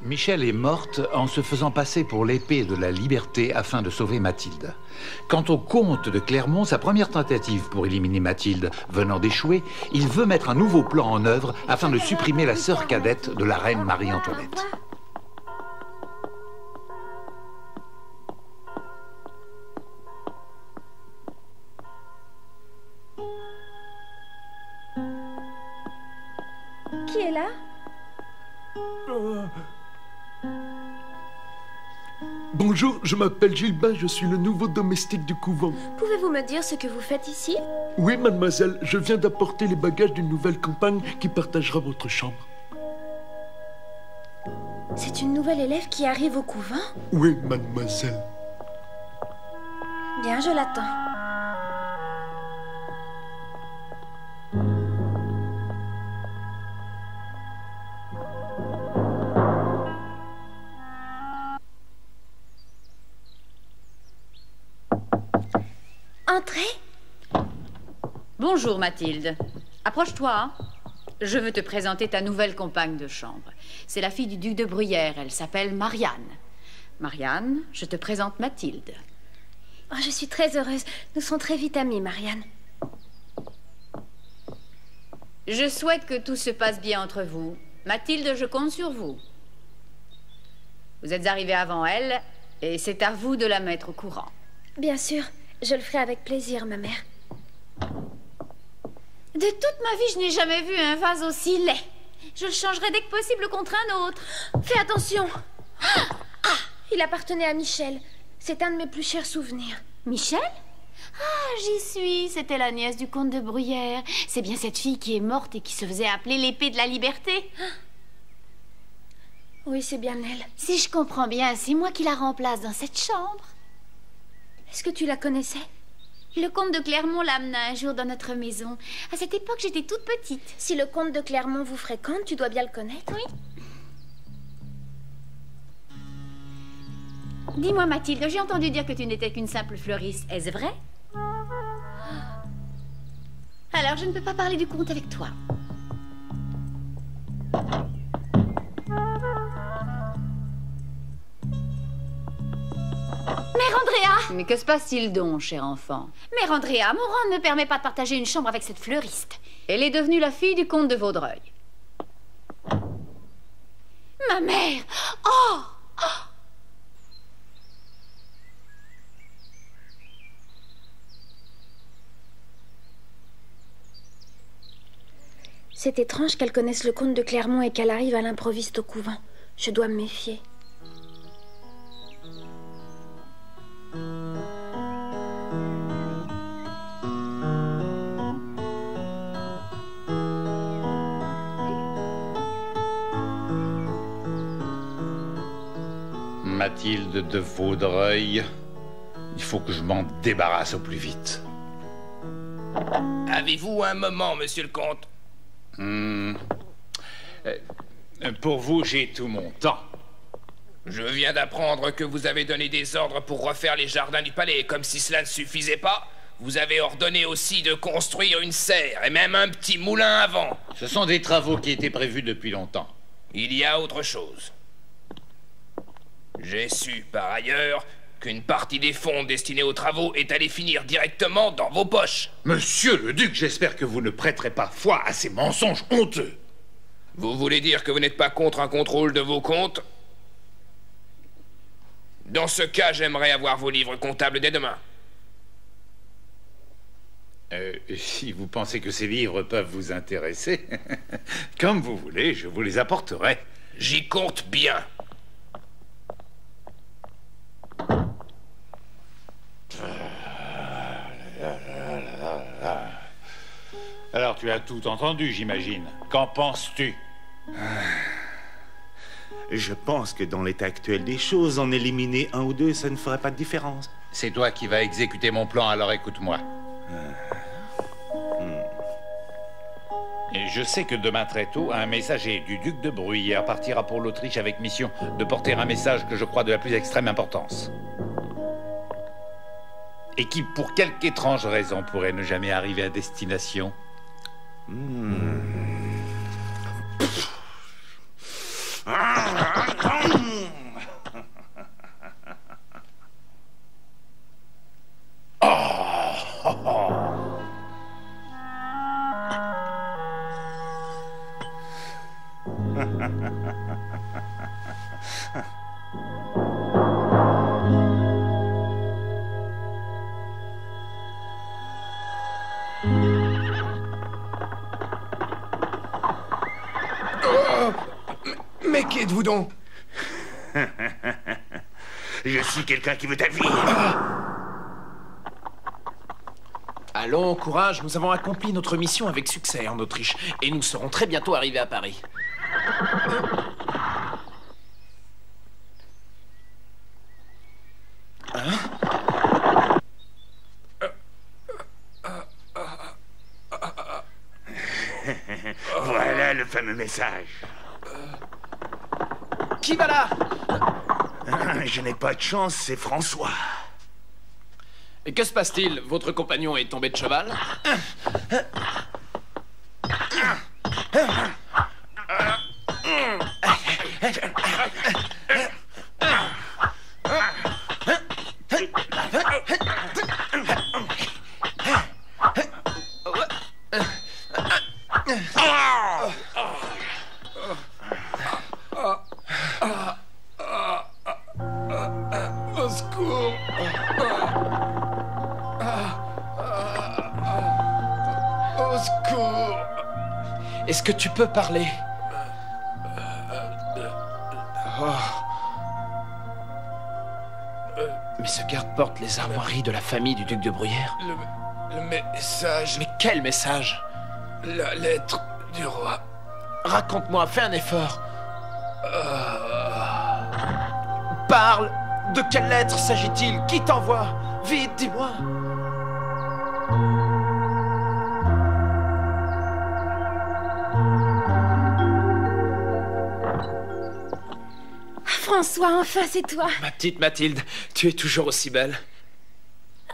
Michel est morte en se faisant passer pour l'épée de la liberté afin de sauver Mathilde. Quant au comte de Clermont, sa première tentative pour éliminer Mathilde venant d'échouer, il veut mettre un nouveau plan en œuvre afin de supprimer la sœur cadette de la reine Marie-Antoinette. Qui est là? Bonjour, je m'appelle Gilbin, je suis le nouveau domestique du couvent. Pouvez-vous me dire ce que vous faites ici? Oui, mademoiselle, je viens d'apporter les bagages d'une nouvelle compagne qui partagera votre chambre. C'est une nouvelle élève qui arrive au couvent? Oui, mademoiselle. Bien, je l'attends. Entrez. Bonjour Mathilde. Approche-toi. Hein. Je veux te présenter ta nouvelle compagne de chambre. C'est la fille du duc de Bruyères. Elle s'appelle Marianne. Marianne, je te présente Mathilde. Oh, je suis très heureuse. Nous sommes très vite amies, Marianne. Je souhaite que tout se passe bien entre vous. Mathilde, je compte sur vous. Vous êtes arrivée avant elle et c'est à vous de la mettre au courant. Bien sûr. Je le ferai avec plaisir, ma mère. De toute ma vie, je n'ai jamais vu un vase aussi laid. Je le changerai dès que possible contre un autre. Fais attention. Ah, il appartenait à Michel. C'est un de mes plus chers souvenirs. Michel? Ah, j'y suis. C'était la nièce du comte de Bruyères. C'est bien cette fille qui est morte et qui se faisait appeler l'épée de la liberté. Oui, c'est bien elle. Si je comprends bien, c'est moi qui la remplace dans cette chambre. Est-ce que tu la connaissais? Le comte de Clermont l'amena un jour dans notre maison. À cette époque, j'étais toute petite. Si le comte de Clermont vous fréquente, tu dois bien le connaître. Oui. Dis-moi, Mathilde, j'ai entendu dire que tu n'étais qu'une simple fleuriste. Est-ce vrai? Alors, je ne peux pas parler du comte avec toi. Mère Andrea! Mais que se passe-t-il donc, cher enfant? Mère Andrea, mon rang ne me permet pas de partager une chambre avec cette fleuriste. Elle est devenue la fille du comte de Vaudreuil. Ma mère! Oh! C'est étrange qu'elle connaisse le comte de Clermont et qu'elle arrive à l'improviste au couvent. Je dois me méfier. Mathilde de Vaudreuil, il faut que je m'en débarrasse au plus vite. Avez-vous un moment, monsieur le comte? Pour vous, j'ai tout mon temps. Je viens d'apprendre que vous avez donné des ordres pour refaire les jardins du palais. Comme si cela ne suffisait pas, vous avez ordonné aussi de construire une serre et même un petit moulin à vent. Ce sont des travaux qui étaient prévus depuis longtemps. Il y a autre chose. J'ai su, par ailleurs, qu'une partie des fonds destinés aux travaux est allée finir directement dans vos poches. Monsieur le duc, j'espère que vous ne prêterez pas foi à ces mensonges honteux. Vous voulez dire que vous n'êtes pas contre un contrôle de vos comptes? Dans ce cas, j'aimerais avoir vos livres comptables dès demain. Si vous pensez que ces livres peuvent vous intéresser, comme vous voulez, je vous les apporterai. J'y compte bien. Alors tu as tout entendu, j'imagine. Qu'en penses-tu? Je pense que dans l'état actuel des choses, en éliminer un ou deux, ça ne ferait pas de différence. C'est toi qui vas exécuter mon plan, alors écoute-moi. Et je sais que demain très tôt, un messager du duc de Bruyères partira pour l'Autriche avec mission de porter un message que je crois de la plus extrême importance. Et qui, pour quelque étrange raison, pourrait ne jamais arriver à destination. Mais qui êtes-vous donc? Je suis quelqu'un qui veut ta vie. Allons, courage, nous avons accompli notre mission avec succès en Autriche. Et nous serons très bientôt arrivés à Paris. Voilà le fameux message. Qui va là? Je n'ai pas de chance, c'est François. Et que se passe-t-il? Votre compagnon est tombé de cheval? Au secours! Au secours! Est-ce que tu peux parler? Mais ce garde porte les armoiries de la famille du duc de Bruyères. Le message... Mais quel message? La lettre du roi. Raconte-moi, fais un effort. Parle! De quelle lettre s'agit-il? Qui t'envoie? Vite, dis-moi! François, enfin, c'est toi. Ma petite Mathilde, tu es toujours aussi belle.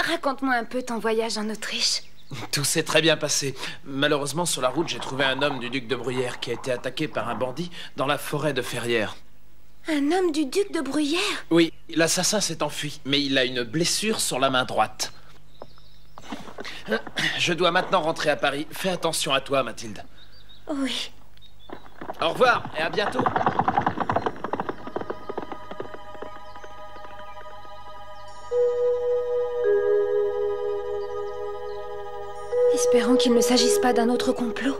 Raconte-moi un peu ton voyage en Autriche. Tout s'est très bien passé. Malheureusement, sur la route, j'ai trouvé un homme du duc de Bruyères qui a été attaqué par un bandit dans la forêt de Ferrières. Un homme du duc de Bruyères? Oui, l'assassin s'est enfui, mais il a une blessure sur la main droite. Je dois maintenant rentrer à Paris. Fais attention à toi, Mathilde. Oui. Au revoir et à bientôt. Espérons qu'il ne s'agisse pas d'un autre complot.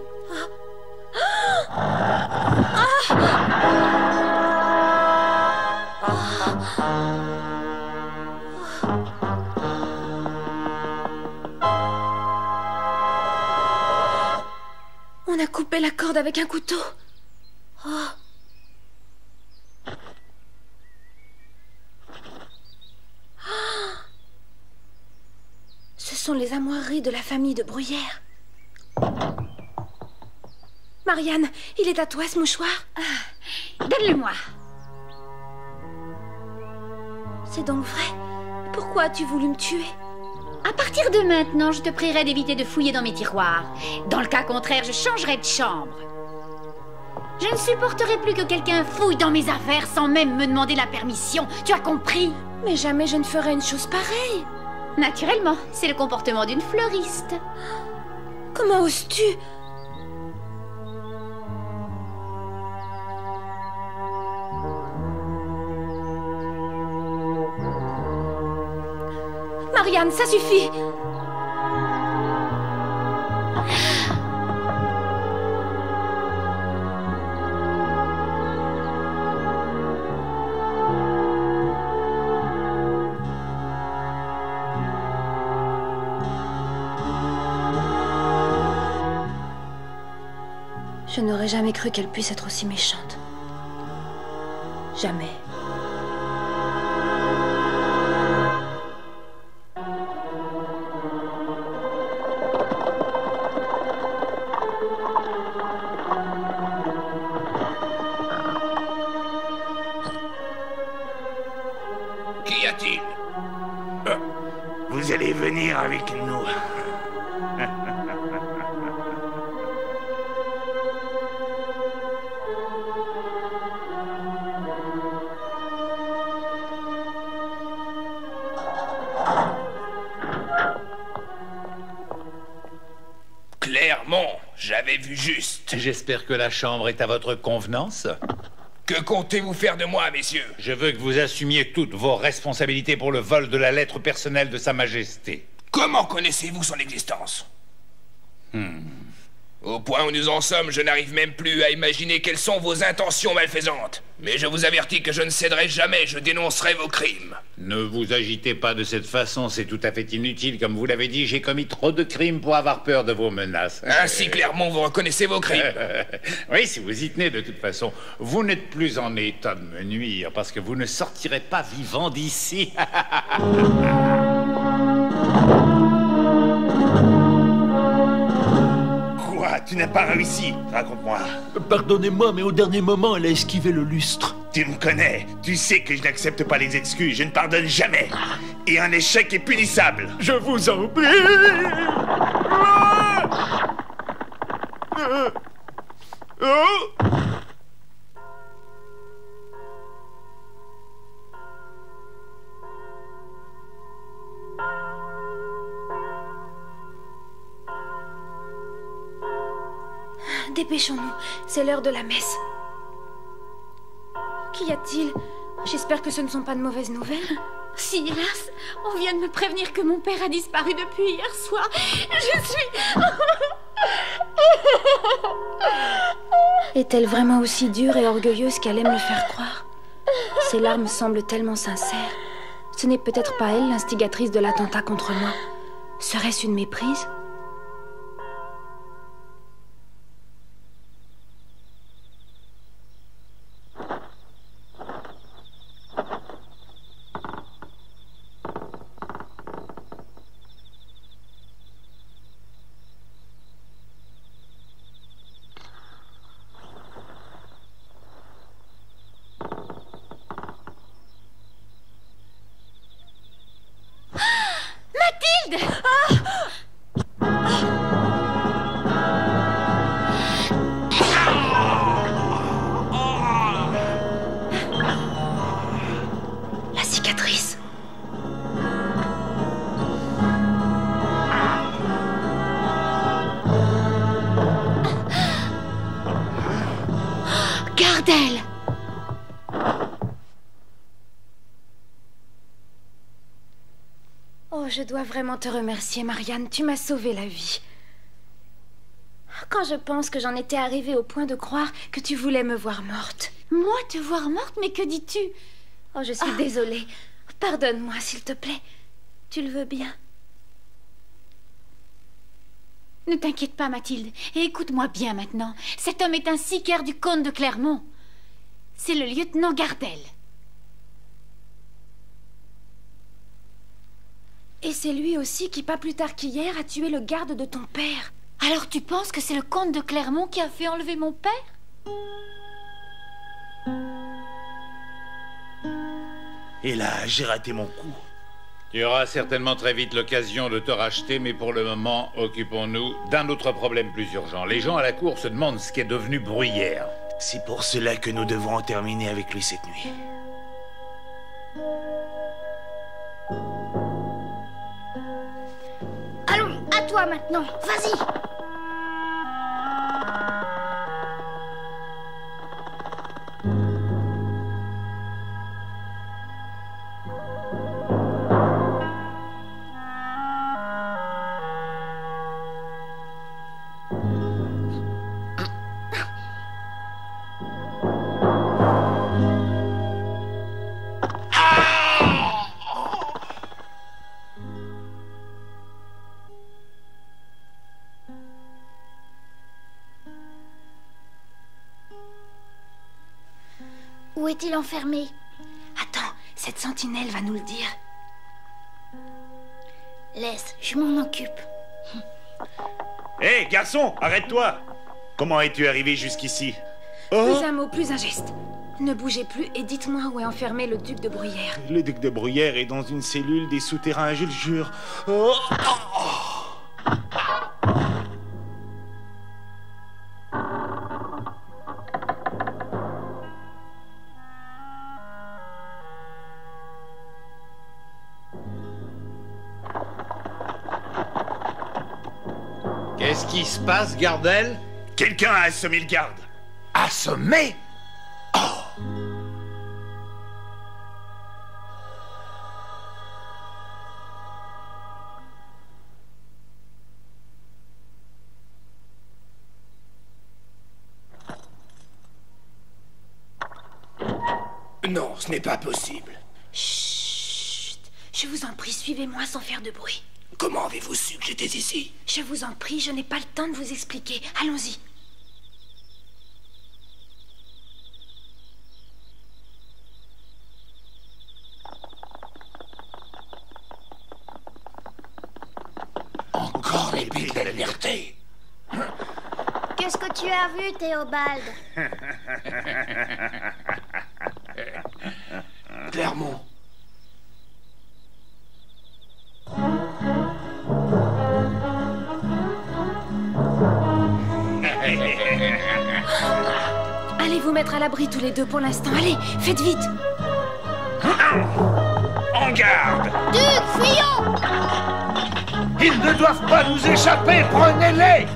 On a coupé la corde avec un couteau. Oh. Ce sont les armoiries de la famille de Bruyères. Marianne, il est à toi ce mouchoir. Donne-le-moi. C'est donc vrai. Pourquoi as-tu voulu me tuer? À partir de maintenant, je te prierai d'éviter de fouiller dans mes tiroirs. Dans le cas contraire, je changerai de chambre. Je ne supporterai plus que quelqu'un fouille dans mes affaires sans même me demander la permission. Tu as compris? Mais jamais je ne ferai une chose pareille. Naturellement, c'est le comportement d'une fleuriste. Comment oses-tu? Marianne, ça suffit. Je n'aurais jamais cru qu'elle puisse être aussi méchante. Jamais. Qu'y a-t-il? Vous allez venir avec nous. Clairement, J'avais vu juste. J'espère que la chambre est à votre convenance. Que comptez-vous faire de moi, messieurs? Je veux que vous assumiez toutes vos responsabilités pour le vol de la lettre personnelle de Sa Majesté. Comment connaissez-vous son existence? Au point où nous en sommes, je n'arrive même plus à imaginer quelles sont vos intentions malfaisantes. Mais je vous avertis que je ne céderai jamais, je dénoncerai vos crimes. Ne vous agitez pas de cette façon, c'est tout à fait inutile. Comme vous l'avez dit, j'ai commis trop de crimes pour avoir peur de vos menaces. Ainsi, Clermont, vous reconnaissez vos crimes. Oui, si vous y tenez de toute façon. Vous n'êtes plus en état de me nuire, parce que vous ne sortirez pas vivant d'ici. Quoi? Tu n'as pas réussi? Raconte-moi. Pardonnez-moi, mais au dernier moment, elle a esquivé le lustre. Tu me connais. Tu sais que je n'accepte pas les excuses. Je ne pardonne jamais. Et un échec est punissable. Je vous en prie. Dépêchons-nous, c'est l'heure de la messe. Qu'y a-t-il? J'espère que ce ne sont pas de mauvaises nouvelles. Si, hélas, on vient de me prévenir que mon père a disparu depuis hier soir. Je suis... Est-elle vraiment aussi dure et orgueilleuse qu'elle aime le faire croire? Ses larmes semblent tellement sincères. Ce n'est peut-être pas elle l'instigatrice de l'attentat contre moi. Serait-ce une méprise? La cicatrice. Gardel. Oh, je dois vraiment te remercier, Marianne. Tu m'as sauvé la vie. Quand je pense que j'en étais arrivée au point de croire que tu voulais me voir morte. Moi, te voir morte? Mais que dis-tu? Oh, je suis désolée. Pardonne-moi, s'il te plaît. Tu le veux bien? Ne t'inquiète pas, Mathilde. Et écoute-moi bien maintenant. Cet homme est un sicaire du comte de Clermont. C'est le lieutenant Gardel. Et c'est lui aussi qui, pas plus tard qu'hier, a tué le garde de ton père. Alors tu penses que c'est le comte de Clermont qui a fait enlever mon père? Et là, j'ai raté mon coup. Tu auras certainement très vite l'occasion de te racheter, mais pour le moment, occupons-nous d'un autre problème plus urgent. Les gens à la cour se demandent ce qu'est devenu Bruyère. C'est pour cela que nous devons en terminer avec lui cette nuit. Allons, à toi maintenant. Vas-y. Où est-il enfermé? Attends, cette sentinelle va nous le dire. Laisse, je m'en occupe. Hé, garçon, arrête-toi! Comment es-tu arrivé jusqu'ici? Plus Oh! un mot, plus un geste. Ne bougez plus et dites-moi où est enfermé le duc de Bruyère. Le duc de Bruyère est dans une cellule des souterrains, je le jure. Oh! Qu'est-ce qui se passe, Gardel? Quelqu'un a assommé le garde. Assommé? Non, ce n'est pas possible. Chut. Je vous en prie, suivez-moi sans faire de bruit. Comment avez-vous su que j'étais ici? Je vous en prie, je n'ai pas le temps de vous expliquer. Allons-y. Encore l'épée de la liberté. Qu'est-ce que tu as vu, Théobald? Clermont. Allez vous mettre à l'abri tous les deux pour l'instant. Allez, faites vite. En garde! Duc, fuyons! Ils ne doivent pas nous échapper, prenez-les!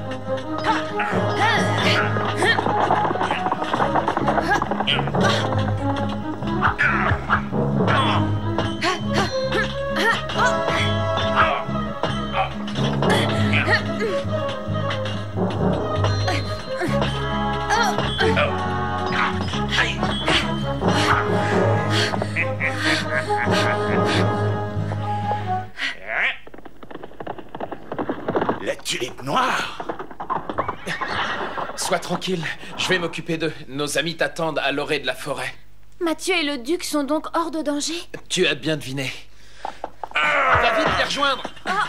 La tulipe noire! Sois tranquille, je vais m'occuper d'eux. Nos amis t'attendent à l'orée de la forêt. Mathieu et le duc sont donc hors de danger? Tu as bien deviné. Va vite les rejoindre. À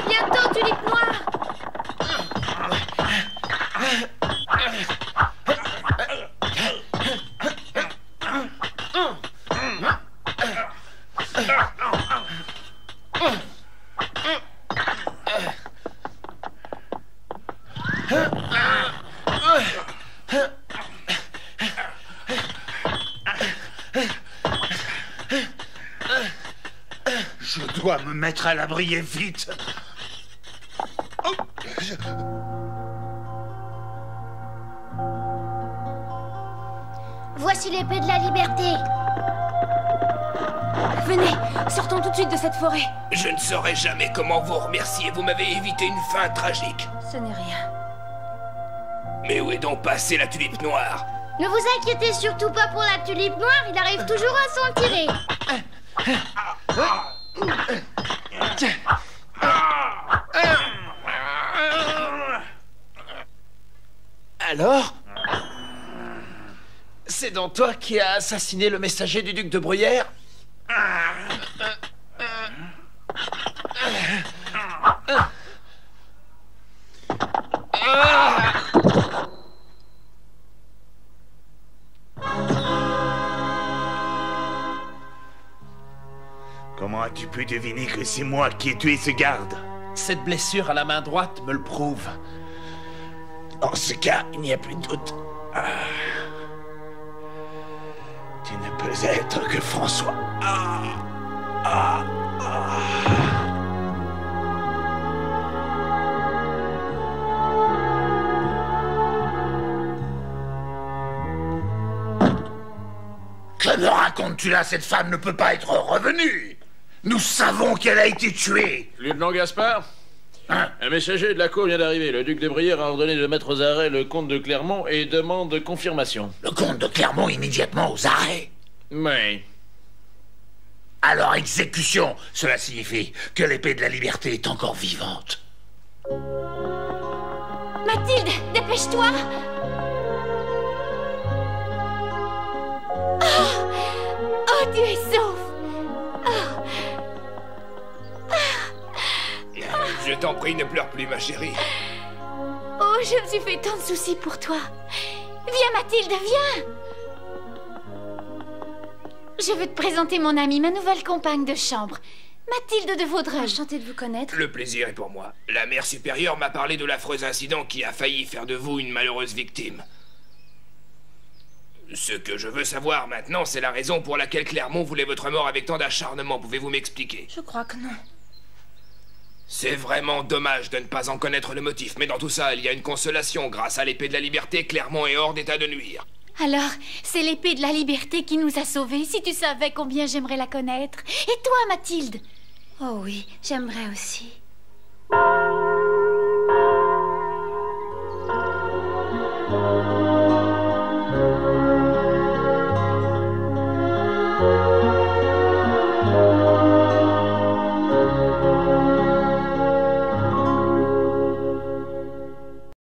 bientôt, tulipe noire! Je dois me mettre à l'abri et vite. Voici l'épée de la liberté. Venez, sortons tout de suite de cette forêt. Je ne saurais jamais comment vous remercier. Vous m'avez évité une fin tragique. Ce n'est rien. Mais où est donc passée la tulipe noire? Ne vous inquiétez surtout pas pour la tulipe noire, il arrive toujours à s'en tirer. Alors? C'est donc toi qui as assassiné le messager du duc de Bruyère? Comment as-tu pu deviner que c'est moi qui ai tué ce garde? Cette blessure à la main droite me le prouve. En ce cas, il n'y a plus de doute. Tu ne peux être que François. Que me racontes-tu là? Cette femme ne peut pas être revenue. Nous savons qu'elle a été tuée. Lieutenant Gaspard, Hein? un messager de la cour vient d'arriver. Le duc de Bruyère a ordonné de mettre aux arrêts le comte de Clermont et demande confirmation. Le comte de Clermont immédiatement aux arrêts. Oui. Alors exécution. Cela signifie que l'épée de la liberté est encore vivante. Mathilde, dépêche-toi. Oh, tu es sauf. Je t'en prie, ne pleure plus, ma chérie. Oh, je me suis fait tant de soucis pour toi. Viens, Mathilde, viens. Je veux te présenter mon amie, ma nouvelle compagne de chambre, Mathilde de Vaudreuil. Enchantée de vous connaître. Le plaisir est pour moi. La mère supérieure m'a parlé de l'affreux incident qui a failli faire de vous une malheureuse victime. Ce que je veux savoir maintenant, c'est la raison pour laquelle Clermont voulait votre mort avec tant d'acharnement. Pouvez-vous m'expliquer? Je crois que non. C'est vraiment dommage de ne pas en connaître le motif, mais dans tout ça, il y a une consolation. Grâce à l'épée de la liberté, Clermont est hors d'état de nuire. Alors, c'est l'épée de la liberté qui nous a sauvés. Si tu savais combien j'aimerais la connaître. Et toi, Mathilde? Oh oui, j'aimerais aussi.